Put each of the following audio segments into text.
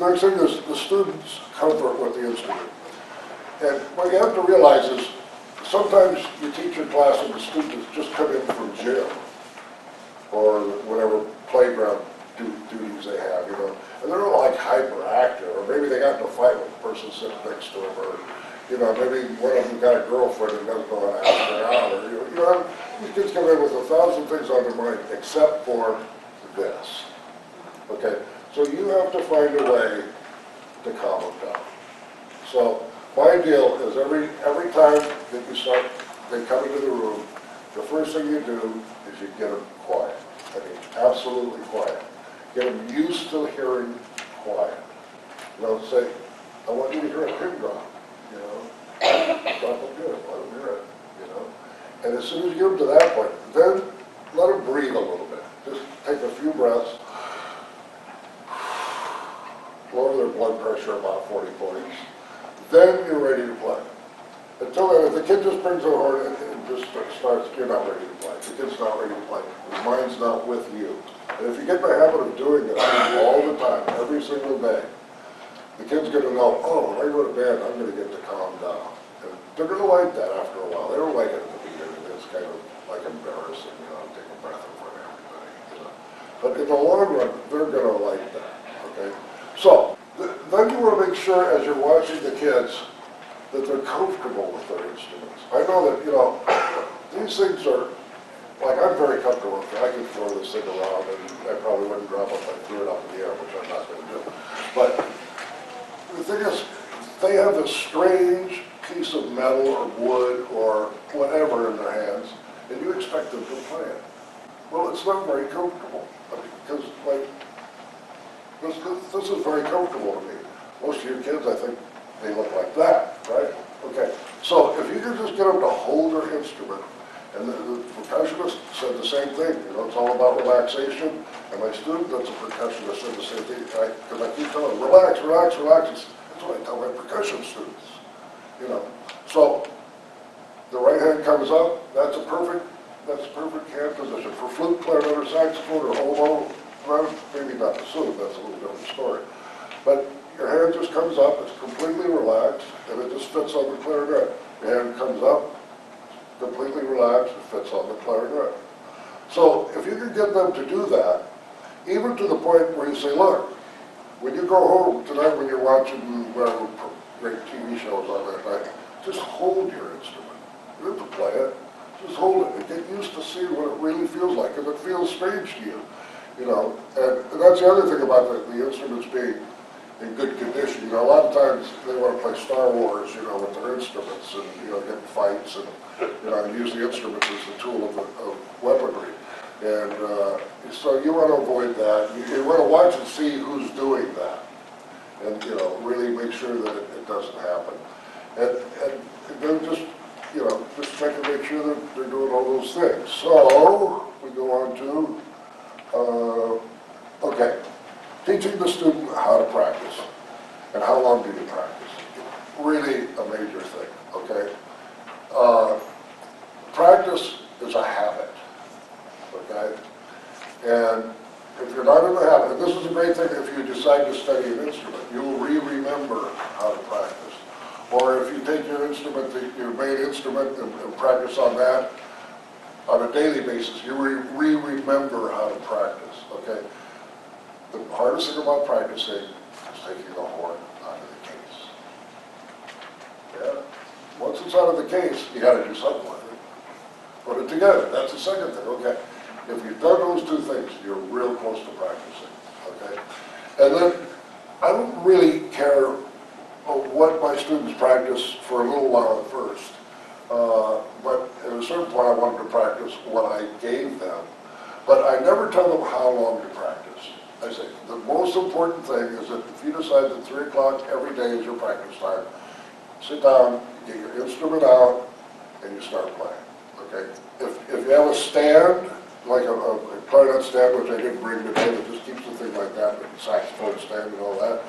next thing is the student's comfort with the instrument. And what you have to realize is sometimes you teach your class and the students just come in from jail or whatever playground duties they have, you know, and they're all like hyperactive, or maybe they got in a fight with the person sitting next to them, or, you know, maybe one of them got a girlfriend and doesn't know how to ask her out, or, you know, these kids come in with 1,000 things on their mind except for this, okay? So you have to find a way to calm them down. So my deal is every time that you start, they come into the room, the first thing you do is you get them quiet. I mean, absolutely quiet. Get them used to hearing quiet. You know, say, I want you to hear a pin drop, you know. Drop them good, let them hear it, you know. And as soon as you get them to that point, then let them breathe a little bit. Just take a few breaths, lower their blood pressure about 40 points. Then you're ready to play. Until then, if the kid just brings a horn and just starts, you're not ready to play. The kid's not ready to play. His mind's not with you. And if you get in the habit of doing it all the time, every single day, the kid's going to know, oh, when I go to bed, I'm going to get to calm down. And they're going to like that after a while. They don't like it at the beginning. It's kind of like embarrassing, you know, take a breath in front of everybody, you know. But in the long run, they're going to like that, okay? So, then you want to make sure as you're watching the kids that they're comfortable with their instruments. I know that, you know, these things are, like I'm very comfortable with it. I can throw this thing around and I probably wouldn't drop it if I threw it up in the air, which I'm not going to do. But the thing is, they have this strange piece of metal or wood or whatever in their hands, and you expect them to play it. Well, it's not very comfortable. I mean, because, like, this is very comfortable to me. Most of your kids, I think, they look like that, right? Okay, so if you can just get them to hold their instrument, and the percussionist said the same thing, you know, it's all about relaxation, and my student that's a percussionist said the same thing, because I keep telling them, relax, relax, relax. That's what I tell my percussion students, you know. So, the right hand comes up, that's a perfect hand position. For flute, clarinet, or saxophone, or oboe, well, maybe not the flute, that's a little different story. But your hand just comes up, it's completely relaxed, and it just fits on the clarinet. Your hand comes up, completely relaxed, it fits on the clarinet. So if you can get them to do that, even to the point where you say, look, when you go home tonight when you're watching whatever great TV shows on that night, just hold your instrument. You don't have to play it, just hold it and get used to seeing what it really feels like, because it feels strange to you. You know, and that's the other thing about the instruments being in good condition. You know, a lot of times they want to play Star Wars, you know, with their instruments and, you know, get in fights and, you know, use the instruments as the tool of weaponry. And so you want to avoid that. You want to watch and see who's doing that. And, you know, really make sure that it doesn't happen. And then just, you know, just check and make sure that they're doing all those things. So we go on to okay, teaching the student how to practice and how long do you practice. Really a major thing, okay? Practice is a habit, okay? And if you're not in the habit, and this is a great thing if you decide to study an instrument, you will remember how to practice. Or if you take your instrument, your main instrument, and practice on that, on a daily basis, you remember how to practice, okay? The hardest thing about practicing is taking the horn out of the case. Yeah? Once it's out of the case, you got to do something with it. Put it together. That's the second thing, okay? If you've done those two things, you're real close to practicing, okay? And then, I don't really care what my students practice for a little while at first. But at a certain point I wanted to practice what I gave them. But I never tell them how long to practice. I say, the most important thing is that if you decide that 3 o'clock every day is your practice time, sit down, get your instrument out, and you start playing, okay? If you have a stand, like a clarinet stand, which I didn't bring today, that just keeps the thing like that, and saxophone stand and all that,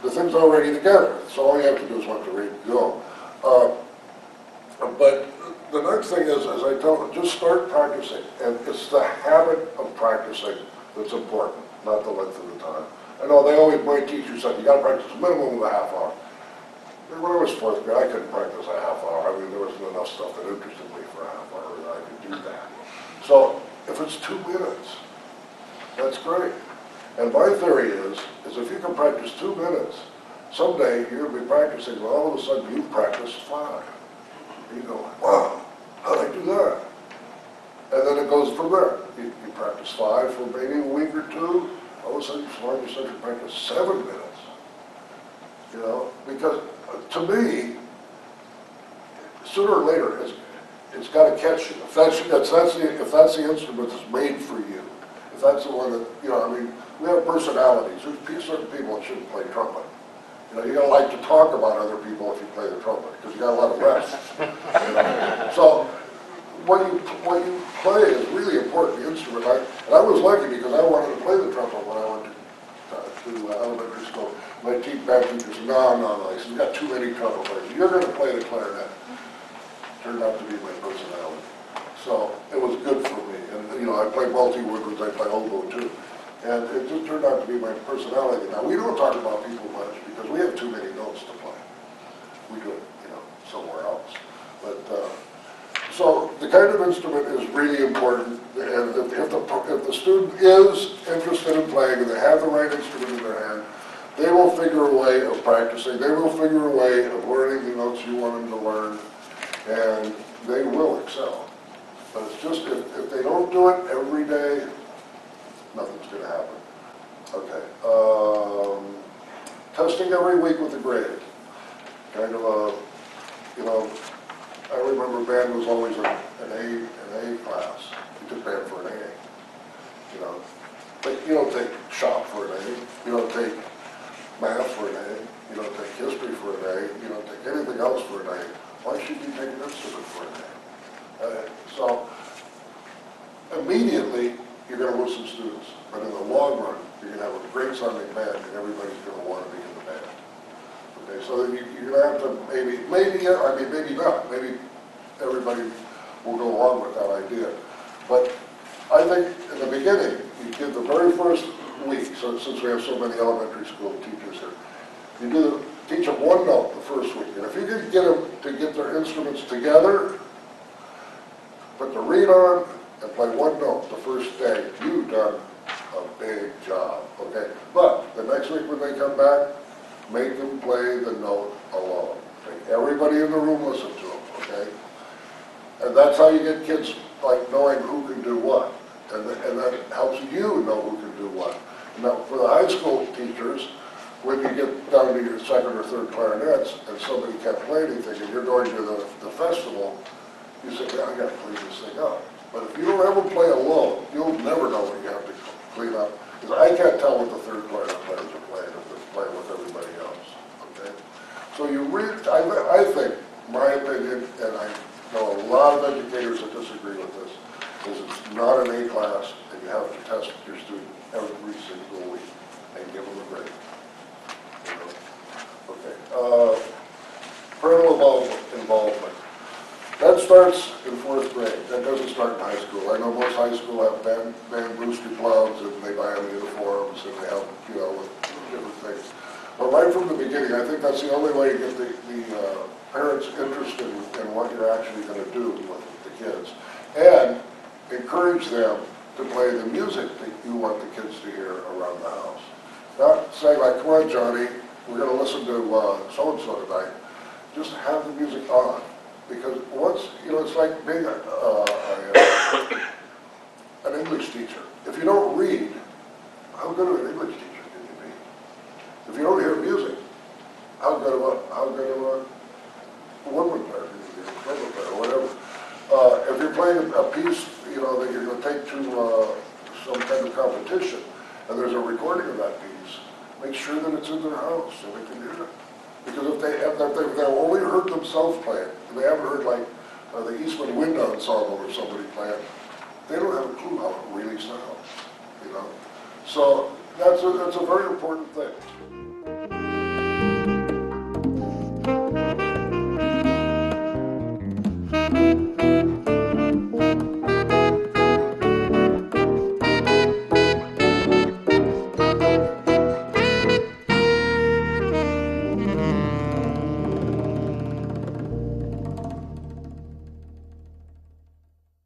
the thing's already together. So all you have to do is want to ready to go. But the next thing is, as I tell them, just start practicing. And it's the habit of practicing that's important, not the length of the time. And know, my teacher said, you gotta practice a minimum of a half hour. And when I was fourth grade, I couldn't practice a half hour. I mean, there wasn't enough stuff that interested me for a half hour that I could do that. So if it's 2 minutes, that's great. And my theory is if you can practice 2 minutes, someday you're gonna be practicing, and all of a sudden you've practiced 5. And you go, wow, how'd I do that? And then it goes from there. You practice 5 for maybe a week or 2, all of a sudden you start to practice 7 minutes. You know, because to me, sooner or later, it's got to catch you. If that's the instrument that's made for you, if that's the one that, you know, I mean, we have personalities. There's certain people that shouldn't play trumpet. You know, you don't like to talk about other people if you play the trumpet, because you got a lot of rests. You know? So what you play is really important, the instrument. And I was lucky because I wanted to play the trumpet when I went to elementary school. My band teacher said, no, he said, you've got too many trumpet players. You're going to play the clarinet. Turned out to be my personality. So it was good for me. And, you know, I play multi-woodwinds, I play oboe too. And it just turned out to be my personality. Now, we don't talk about people much because we have too many notes to play. We do it, you know, somewhere else. But, so the kind of instrument is really important. And if the student is interested in playing and they have the right instrument in their hand, they will figure a way of practicing. They will figure a way of learning the notes you want them to learn. And they will excel. But it's just, if they don't do it every day, nothing's going to happen. Okay. Testing every week with a grade. Kind of a, you know, I remember band was always an A class. You took band for an A. You know, but you don't take shop for an A. You don't take math for an A. You don't take history for an A. You don't take anything else for an A. Why should you take an instrument for an A? So immediately you're going to lose some students, but in the long run you're going to have a great sounding band, and everybody's going to want to be in the band. Okay, so you're going to have to maybe not. Maybe everybody will go along with that idea. But I think in the beginning, you give the very first week. So since we have so many elementary school teachers here, you teach them one note the first week. And if you can get them to get their instruments together, put the reed on, and play one note the first day, you've done a big job, okay? But the next week when they come back, make them play the note alone. Okay? Everybody in the room listen to them, okay? And that's how you get kids like knowing who can do what. And that helps you know who can do what. Now, for the high school teachers, when you get down to your second or third clarinets and somebody can't play anything and you're going to the festival, you say, yeah, I got to clean this thing up. But if you don't ever play alone, you'll never know what you have to clean up. Because I can't tell what the third clarinet players are playing if they're playing with everybody else. Okay? So you really, I think, my opinion, and I know a lot of educators that disagree with this, is it's not an A class, and you have to test your student every single week and give them a grade. You know? Okay. Parental involvement. That starts in 4th grade. That doesn't start in high school. I know most high school have band boosted clubs, and they buy them uniforms, and they help, you know, with different things. But right from the beginning, I think that's the only way to get the parents interested in what you're actually going to do with the kids. And encourage them to play the music that you want the kids to hear around the house. Not saying like, come on, Johnny, we're going to listen to so-and-so tonight. Just have the music on. Because once, you know, it's like being an English teacher. If you don't read, how good of an English teacher can you be? If you don't hear music, how good of a woodwind player can you be, a trumpet player, or whatever. If you're playing a piece, you know, that you're going to take to some kind of competition, and there's a recording of that piece, make sure that it's in their house so they can hear it. Because if they've only heard themselves play it, and they haven't heard like the Eastman Wind Ensemble or somebody play it, they don't have a clue how it really sounds, you know. So that's a very important thing.